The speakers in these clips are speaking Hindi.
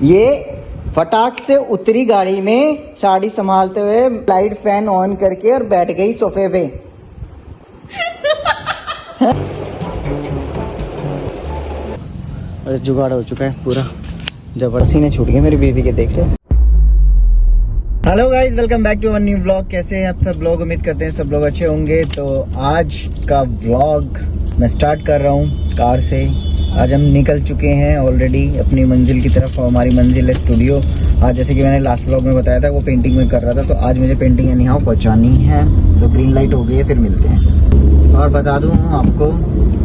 ये फटाक से उतरी गाड़ी में साड़ी संभालते हुए, लाइट फैन ऑन करके और बैठ गई सोफे पे। अरे जुगाड़ हो चुका है पूरा, जबरदस्ती ने छूट गया मेरी बेबी के। देख रहे हो। Hello guys, welcome back to our new vlog. कैसे हैं आप सब लोग? उम्मीद करते हैं सब लोग अच्छे होंगे। तो आज का व्लॉग मैं स्टार्ट कर रहा हूँ कार से। आज हम निकल चुके हैं ऑलरेडी अपनी मंजिल की तरफ। हमारी मंजिल है स्टूडियो। आज जैसे कि मैंने लास्ट व्लॉग में बताया था, वो पेंटिंग में कर रहा था, तो आज मुझे पेंटिंग एनी हाउ पहुँचानी है। तो ग्रीन लाइट हो गई है, फिर मिलते हैं। और बता दूँ आपको,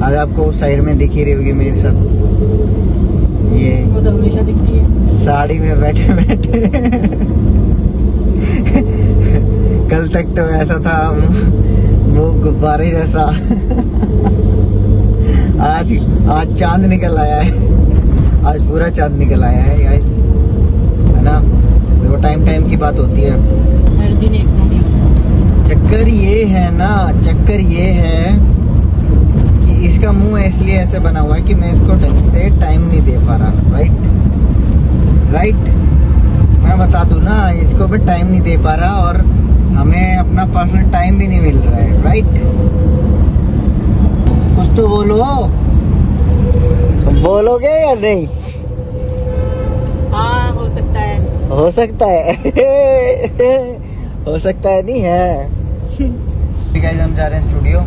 आज आपको साइड में दिख ही रही होगी मेरे साथ, ये वो तो हमेशा दिखती है, साड़ी में बैठे बैठे। कल तक तो ऐसा था वो गुब्बारे जैसा। आज चांद निकल आया है। आज पूरा चांद निकल आया है गाइस, है ना। देखो टाइम की बात होती है, हर दिन एक सा नहीं होता। चक्कर ये है ना, चक्कर ये है कि इसका मुंह इसलिए ऐसे बना हुआ है कि मैं इसको ढंग से टाइम नहीं दे पा रहा। राइट मैं बता दूं ना, इसको भी टाइम नहीं दे पा रहा और हमें अपना पर्सनल टाइम भी नहीं मिल रहा है। राइट, कुछ तो बोलोगे या नहीं? हाँ, हो सकता है हो सकता है नहीं है। गाइस हम जा रहे हैं स्टूडियो,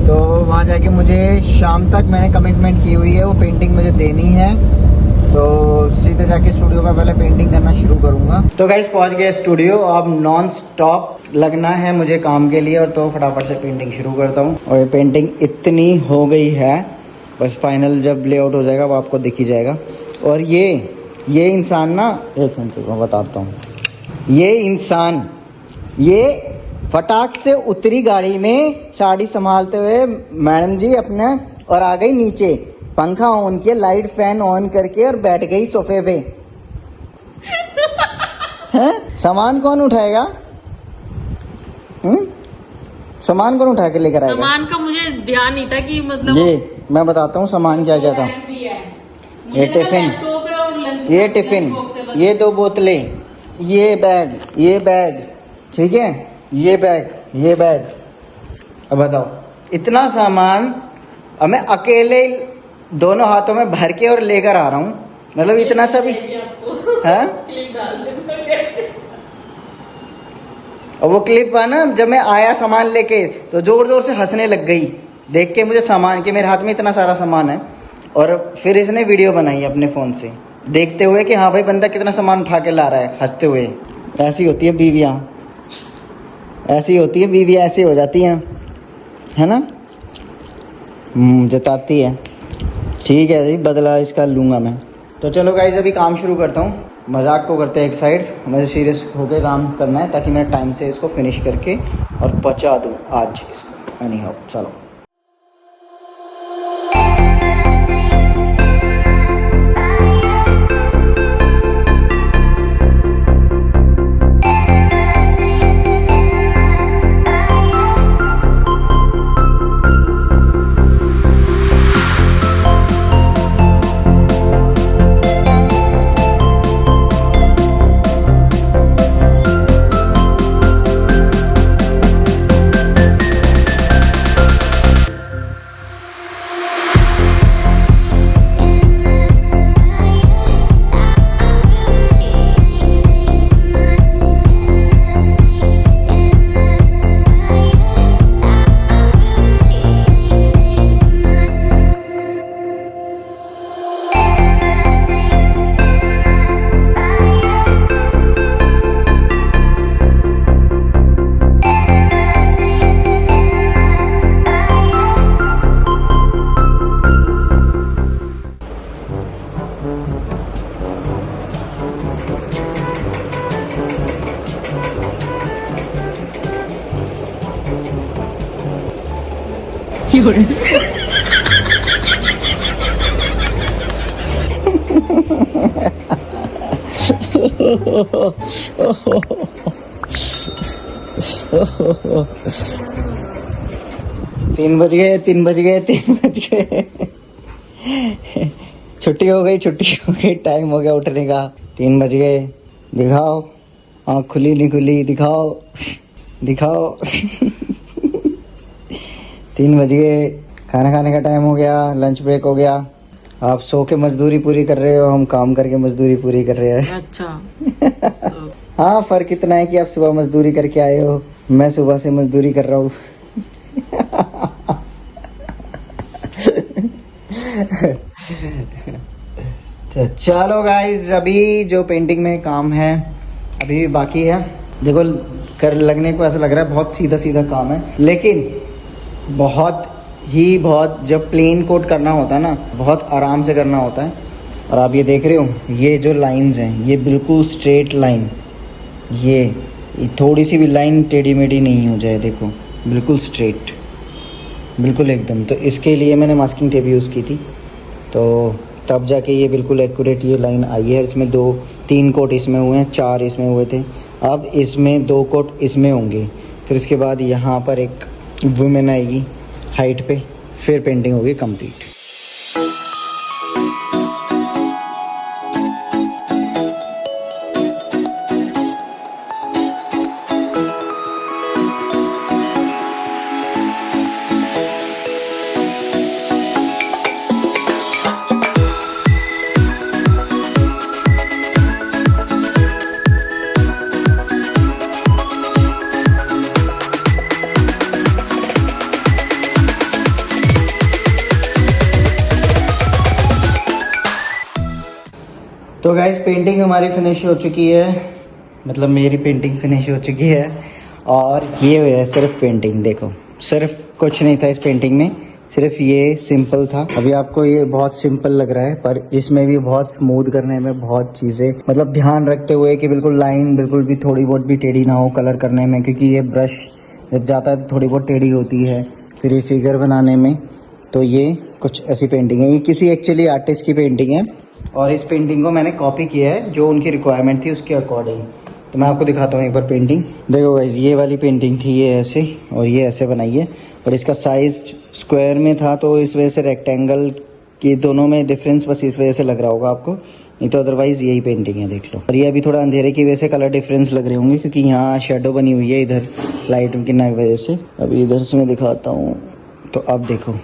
तो वहाँ जाके मुझे शाम तक मैंने कमिटमेंट की हुई है, वो पेंटिंग मुझे देनी है। तो सीधे जाके स्टूडियो में पहले पेंटिंग करना शुरू करूंगा। तो गाइस पहुंच गए स्टूडियो। अब नॉन स्टॉप लगना है मुझे काम के लिए, और तो फटाफट से पेंटिंग शुरू करता हूं। और ये पेंटिंग इतनी हो गई है, बस फाइनल जब लेआउट हो जाएगा वो आपको दिख ही जाएगा। और ये इंसान ना, एक मिनट मैं बताता हूँ। ये इंसान ये फटाक से उतरी गाड़ी में साड़ी संभालते हुए मैडम जी अपने, और आ गई नीचे, पंखा ऑन किया, लाइट फैन ऑन करके और बैठ गई सोफे पे। हैं? सामान कौन उठाएगा? सामान कौन उठा के लेकर आएगा? सामान का मुझे ध्यान नहीं था कि मतलब ये मैं बताता हूँ सामान क्या क्या था। ये टिफिन, ये टिफिन, ये 2 बोतलें, ये बैग, ठीक है, ये बैग। अब बताओ, इतना सामान अब मैं अकेले दोनों हाथों में भर के और लेकर आ रहा हूँ। मतलब इतना सा भी है। और वो क्लिप है ना, जब मैं आया सामान लेके तो जोर जोर से हंसने लग गई देख के मुझे सामान के, मेरे हाथ में इतना सारा सामान है। और फिर इसने वीडियो बनाई अपने फ़ोन से देखते हुए कि हाँ भाई बंदा कितना सामान उठा के ला रहा है, हंसते हुए। ऐसी होती है बीवियाँ, ऐसी होती है बीवियाँ, ऐसी हो जाती हैं, है ना। जताती है। ठीक है जी, बदला इसका लूँगा मैं। तो चलो गाइज अभी काम शुरू करता हूँ। मजाक को करते हैं एक साइड, मुझे सीरियस होकर काम करना है ताकि मैं टाइम से इसको फिनिश करके और पहुँचा दूँ आज इसको। एनी हाउ चलो। तीन बज गए। छुट्टी हो गई, टाइम हो गया उठने का। 3 बज गए। दिखाओ आँख खुली नहीं खुली, दिखाओ 3 बज गए, खाना खाने का टाइम हो गया, लंच ब्रेक हो गया। आप सो के मजदूरी पूरी कर रहे हो, हम काम करके मजदूरी पूरी कर रहे हैं। अच्छा। हाँ, फर्क इतना है कि आप सुबह मजदूरी करके आए हो, मैं सुबह से मजदूरी कर रहा हूँ। चलो गाइस, अभी जो पेंटिंग में काम है अभी भी बाकी है। देखो कर लगने को ऐसा लग रहा है बहुत सीधा सीधा काम है, लेकिन बहुत जब प्लेन कोट करना होता है ना, बहुत आराम से करना होता है। और आप ये देख रहे हो, ये जो लाइंस हैं ये बिल्कुल स्ट्रेट लाइन, ये थोड़ी सी भी लाइन टेढ़ी मेढ़ी नहीं हो जाए, देखो बिल्कुल स्ट्रेट, बिल्कुल एकदम। तो इसके लिए मैंने मास्किंग टेप यूज़ की थी, तो तब जाके ये बिल्कुल एक्यूरेट ये लाइन आई है। इसमें 2-3 कोट इसमें हुए हैं, 4 इसमें हुए थे, अब इसमें 2 कोट इसमें होंगे। फिर इसके बाद यहाँ पर एक वुमेन आएगी हाइट पे, फिर पेंटिंग होगी कंप्लीट। तो गाइज पेंटिंग हमारी फिनिश हो चुकी है, मतलब मेरी पेंटिंग फिनिश हो चुकी है। और ये है सिर्फ पेंटिंग, देखो सिर्फ कुछ नहीं था इस पेंटिंग में, सिर्फ ये सिंपल था। अभी आपको ये बहुत सिंपल लग रहा है, पर इसमें भी बहुत स्मूथ करने में बहुत चीज़ें, मतलब ध्यान रखते हुए कि बिल्कुल लाइन बिल्कुल भी थोड़ी बहुत भी टेढ़ी ना हो कलर करने में, क्योंकि ये ब्रश जब जाता है तो थोड़ी बहुत टेढ़ी होती है फिर ये फिगर बनाने में। तो ये कुछ ऐसी पेंटिंग है, ये किसी एक्चुअली आर्टिस्ट की पेंटिंग है, और इस पेंटिंग को मैंने कॉपी किया है जो उनकी रिक्वायरमेंट थी उसके अकॉर्डिंग। तो मैं आपको दिखाता हूँ एक बार पेंटिंग। देखो गाइस, ये वाली पेंटिंग थी ये ऐसे, और ये ऐसे बनाई है, और इसका साइज स्क्वायर में था तो इस वजह से रेक्टेंगल के दोनों में डिफरेंस बस इस वजह से लग रहा होगा आपको, नहीं तो अदरवाइज यही पेंटिंग है, देख लो। और ये अभी थोड़ा अंधेरे की वजह से कलर डिफरेंस लग रहे होंगे, क्योंकि यहाँ शेडो बनी हुई है इधर लाइट की वजह से। अभी इधर से मैं दिखाता हूँ, तो अब देखो,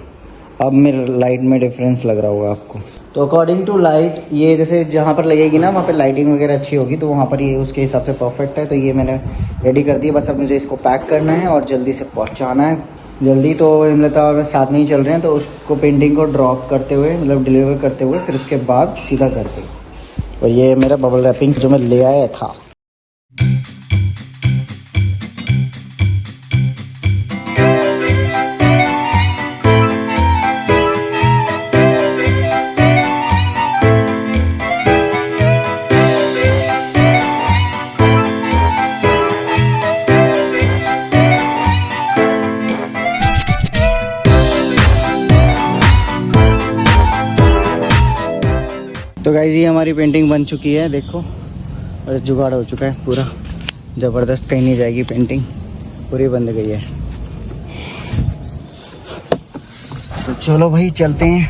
अब मेरे लाइट में डिफरेंस लग रहा होगा आपको। तो अकॉर्डिंग टू लाइट, ये जैसे जहाँ पर लगेगी ना वहाँ पर लाइटिंग वगैरह अच्छी होगी, तो वहाँ पर ये उसके हिसाब से परफेक्ट है। तो ये मैंने रेडी कर दिया, बस अब मुझे इसको पैक करना है और जल्दी से पहुँचाना है। जल्दी तो हिमलता और साथ में ही चल रहे हैं, तो उसको पेंटिंग को ड्रॉप करते हुए, मतलब डिलीवर करते हुए, फिर उसके बाद सीधा घर पे। और ये मेरा बबल रैपिंग जो मैं ले आया था। तो गाइस, ये हमारी पेंटिंग बन चुकी है, देखो, और जुगाड़ हो चुका है पूरा ज़बरदस्त, कहीं नहीं जाएगी पेंटिंग, पूरी बंद गई है। तो चलो भाई चलते हैं।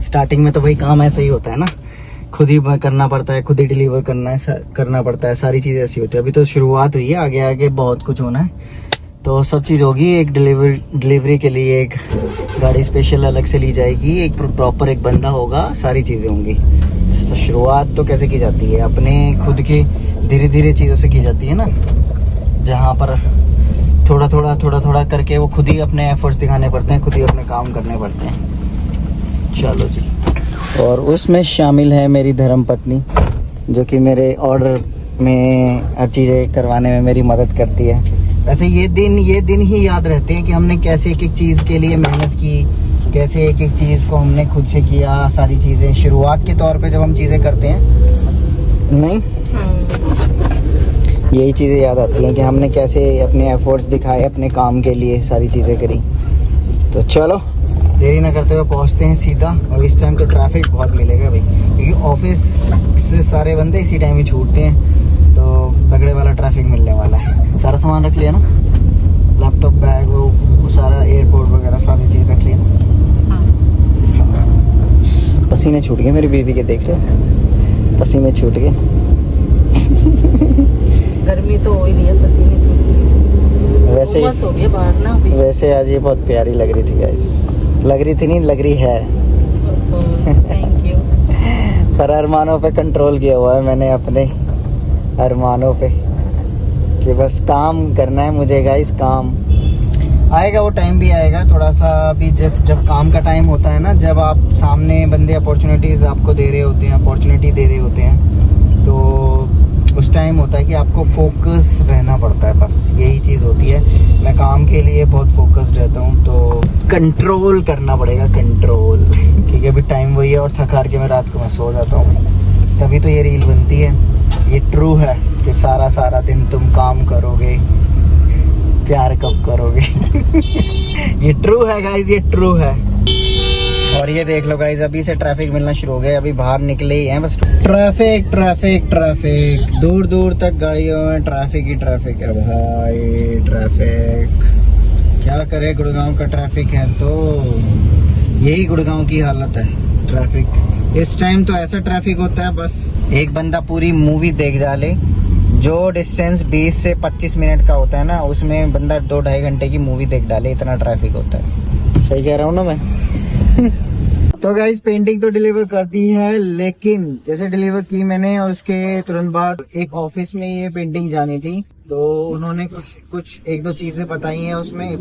स्टार्टिंग में तो भाई काम ऐसा ही होता है ना, खुद ही करना पड़ता है, खुद ही डिलीवर करना पड़ता है, सारी चीज़ें ऐसी होती है। अभी तो शुरुआत हुई है, आगे आगे बहुत कुछ होना है। तो सब चीज़ होगी, एक डिलीवरी के लिए एक गाड़ी स्पेशल अलग से ली जाएगी, एक प्रॉपर एक बंदा होगा, सारी चीज़ें होंगी। तो शुरुआत तो कैसे की जाती है, अपने खुद की धीरे धीरे चीज़ों से की जाती है ना, जहाँ पर थोड़ा थोड़ा करके वो खुद ही अपने एफर्ट्स दिखाने पड़ते हैं, खुद ही अपने काम करने पड़ते हैं। चलो जी। और उसमें शामिल है मेरी धर्मपत्नी, जो कि मेरे ऑर्डर में हर चीज़ें करवाने में मेरी मदद करती है। वैसे ये दिन ही याद रहते हैं कि हमने कैसे एक एक चीज़ के लिए मेहनत की, कैसे एक एक चीज़ को हमने खुद से किया, सारी चीज़ें शुरुआत के तौर पे जब हम चीज़ें करते हैं, नहीं यही चीज़ें याद आती हैं कि हमने कैसे अपने एफर्ट्स दिखाए अपने काम के लिए, सारी चीज़ें करी। तो चलो देरी ना करते हुए पहुंचते हैं सीधा। और इस टाइम तो ट्रैफिक बहुत मिलेगा भाई, क्योंकि ऑफिस से सारे बंदे इसी टाइम ही छूटते हैं, तो तगड़े वाला ट्रैफिक मिलने वाला है। सारा सामान रख लिया ना, लैपटॉप, बैग, वो सारा एयरपोर्ट वगैरह सारी चीज़ रख लिया ना। पसीने छूट गए मेरी बीवी के, देख रहे हो पसीने छूट गए। गर्मी तो हो ही रही है, पसीने छूट रहे। वैसे उमस हो गई है बाहर ना अभी। वैसे आज ये बहुत प्यारी लग रही थी गाइस, लग रही थी नहीं, लग रही है। Thank you. पर अरमानों पे कंट्रोल किया हुआ है मैंने, अपने अरमानों पे, कि बस काम करना है मुझे गाइस, काम आएगा, वो टाइम भी आएगा थोड़ा सा। अभी जब काम का टाइम होता है ना, जब आप सामने बंदे अपॉर्चुनिटीज़ आपको दे रहे होते हैं, अपॉर्चुनिटी दे रहे होते हैं, तो उस टाइम होता है कि आपको फोकस रहना पड़ता है, बस यही चीज़ होती है। मैं काम के लिए बहुत फोकस्ड रहता हूँ, तो कंट्रोल करना पड़ेगा, कंट्रोल। ठीक है, अभी टाइम वही है और थक हार के मैं रात को मैं सो जाता हूँ, तभी तो ये रील बनती है। ये ट्रू है कि सारा दिन तुम काम करोगे, प्यार कब करोगे। ये ट्रू है गाइज, ये ट्रू है। और ये देख लो गाइज, अभी से ट्रैफिक मिलना शुरू हो गया, अभी बाहर निकले ही हैं बस। ट्रैफिक ट्रैफिक ट्रैफिक, दूर दूर तक गाड़ियों में ट्रैफिक ही ट्रैफिक है भाई, ट्रैफिक। क्या करे, गुड़गांव का ट्रैफिक है तो यही गुड़गांव की हालत है, ट्रैफिक। इस टाइम तो ऐसा ट्रैफिक होता है, बस एक बंदा पूरी मूवी देख डाले, जो डिस्टेंस 20 से 25 मिनट का होता है ना, उसमें बंदा 2-2.5 घंटे की मूवी देख डाले, इतना ट्रैफिक होता है। सही कह रहा हूँ ना मैं? तो गाइस पेंटिंग तो डिलीवर कर दी है, लेकिन जैसे डिलीवर की मैंने और उसके तुरंत बाद एक ऑफिस में ये पेंटिंग जानी थी, तो उन्होंने कुछ 1-2 चीजें बताई हैं उसमें,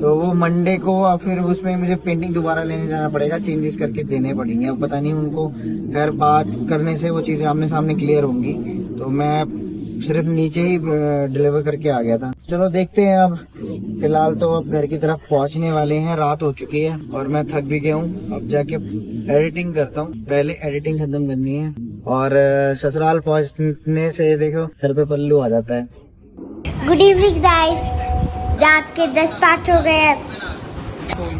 तो वो मंडे को और फिर उसमें मुझे पेंटिंग दोबारा लेने जाना पड़ेगा, चेंजेस करके देने पड़ेंगे। अब पता नहीं उनको, खैर बात करने से वो चीजें आमने सामने क्लियर होंगी, तो मैं सिर्फ नीचे ही डिलीवर करके आ गया था। चलो देखते हैं, अब फिलहाल तो अब घर की तरफ पहुंचने वाले हैं, रात हो चुकी है और मैं थक भी गया हूँ। अब जाके एडिटिंग करता हूँ, पहले एडिटिंग खत्म करनी है। और ससुराल पहुंचने से देखो सर पे पल्लू आ जाता है। गुड इवनिंग गाइस, रात के 10 हो गए हैं।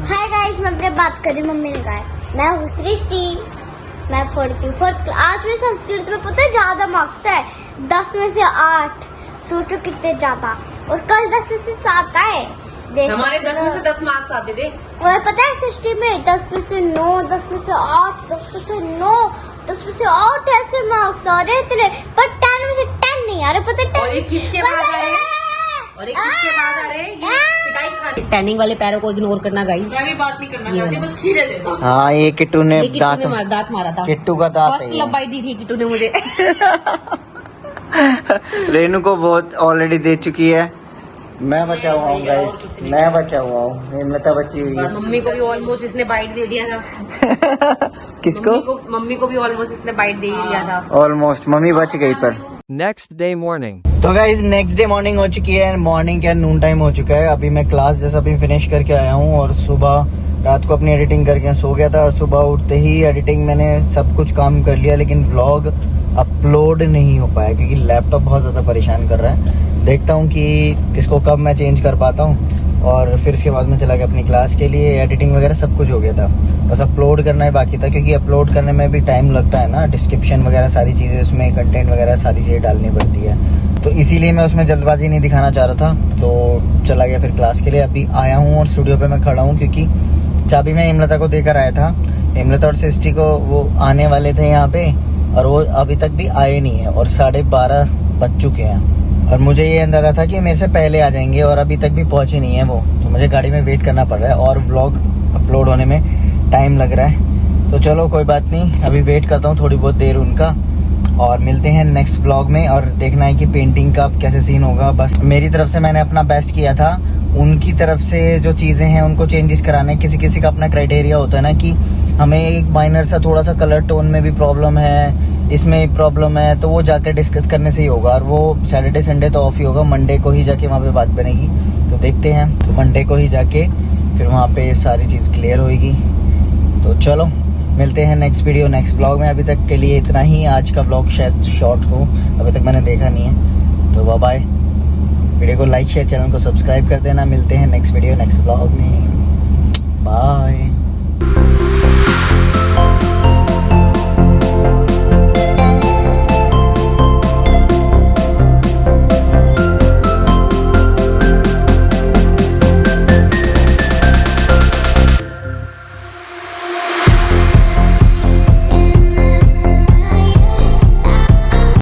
हाय गाइस, मैं अपने बात कर रही हूँ, मम्मी ने कहा मैं हूँ सृष्टि, मैं पढ़ती हूँ फोर्थ। आज में संस्कृत में पता है ज्यादा मार्क्स है, 10 में से 8, सोचो कितने ज्यादा। और कल 10 में से 7 आए, हमारे 10 में से 10 मार्क्स आते थे। और पता है सृष्टि में 10 में से 9, 10 में से 8, 10 में से 9, 10 में से 8 ऐसे मार्क्स आ रहे थे, पर 10 में से 10 नहीं आ रहे। पता है 10 और एक किसके बाद आ रहे हैं? और एक किसके बाद आ रहे हैं? ये पिटाई खाने। टैनिंग वाले पैरों को इग्नोर करना गाइस। मैं भी बात नहीं करना चाहती, बस खीरे दे दो। हाँ, ये किट्टू ने दांत मारा था, किट्टू का दांत फर्स्ट लव बाइट दी थी किट्टू ने मुझे। रेनू को बहुत ऑलरेडी दे चुकी है, मैं बचा हुआ हूँ गाइस, मैं बचा हुआ हूँ, हेमलता बची हुई है। मम्मी को भी ऑलमोस्ट इसने बाइट दे दिया था। किसको? मम्मी को भी ऑलमोस्ट इसने बाइट दे ही दिया था। ऑलमोस्ट मम्मी बच गई। पर नेक्स्ट डे मॉर्निंग, तो गाइज नेक्स्ट डे मॉर्निंग हो चुकी है, मॉर्निंग क्या नून टाइम हो चुका है। अभी मैं क्लास जैसा अभी फिनिश करके आया हूँ और सुबह रात को अपनी एडिटिंग करके सो गया था। सुबह उठते ही एडिटिंग मैंने सब कुछ काम कर लिया, लेकिन व्लॉग अपलोड नहीं हो पाया क्योंकि लैपटॉप बहुत ज़्यादा परेशान कर रहा है। देखता हूँ कि इसको कब मैं चेंज कर पाता हूँ। और फिर उसके बाद मैं चला गया अपनी क्लास के लिए, एडिटिंग वगैरह सब कुछ हो गया था, बस अपलोड करना ही बाकी था, क्योंकि अपलोड करने में भी टाइम लगता है ना, डिस्क्रिप्शन वगैरह सारी चीज़ें उसमें, कंटेंट वगैरह सारी चीज़ें डालनी पड़ती है, तो इसीलिए मैं उसमें जल्दबाजी नहीं दिखाना चाह रहा था। तो चला गया फिर क्लास के लिए। अभी आया हूँ और स्टूडियो पर मैं खड़ा हूँ, क्योंकि चाबी मैं हेमलता को देकर आया था। हेमलता और सृष्टि को वो आने वाले थे यहाँ पे और वो अभी तक भी आए नहीं है और 12:30 बज चुके हैं। और मुझे ये अंदाजा था कि मेरे से पहले आ जाएंगे और अभी तक भी पहुंचे नहीं है वो, तो मुझे गाड़ी में वेट करना पड़ रहा है और व्लॉग अपलोड होने में टाइम लग रहा है। तो चलो कोई बात नहीं, अभी वेट करता हूँ थोड़ी बहुत देर उनका और मिलते हैं नेक्स्ट व्लॉग में। और देखना है कि पेंटिंग का कैसे सीन होगा। बस मेरी तरफ से मैंने अपना बेस्ट किया था, उनकी तरफ से जो चीज़ें हैं उनको चेंजेस कराने, किसी किसी का अपना क्राइटेरिया होता है ना कि हमें एक माइनर सा थोड़ा सा कलर टोन में भी प्रॉब्लम है, इसमें प्रॉब्लम है, तो वो जाकर डिस्कस करने से ही होगा। और वो सैटरडे संडे तो ऑफ ही होगा, मंडे को ही जाके वहाँ पे बात बनेगी। तो देखते हैं, तो मंडे को ही जाके फिर वहाँ पे सारी चीज़ क्लियर होएगी। तो चलो मिलते हैं नेक्स्ट वीडियो नेक्स्ट ब्लॉग में। अभी तक के लिए इतना ही, आज का ब्लॉग शायद शॉर्ट हो, अभी तक मैंने देखा नहीं है। तो बाय बाय, वीडियो को लाइक शेयर, चैनल को सब्सक्राइब कर देना। मिलते हैं नेक्स्ट वीडियो नेक्स्ट ब्लॉग में, बाय।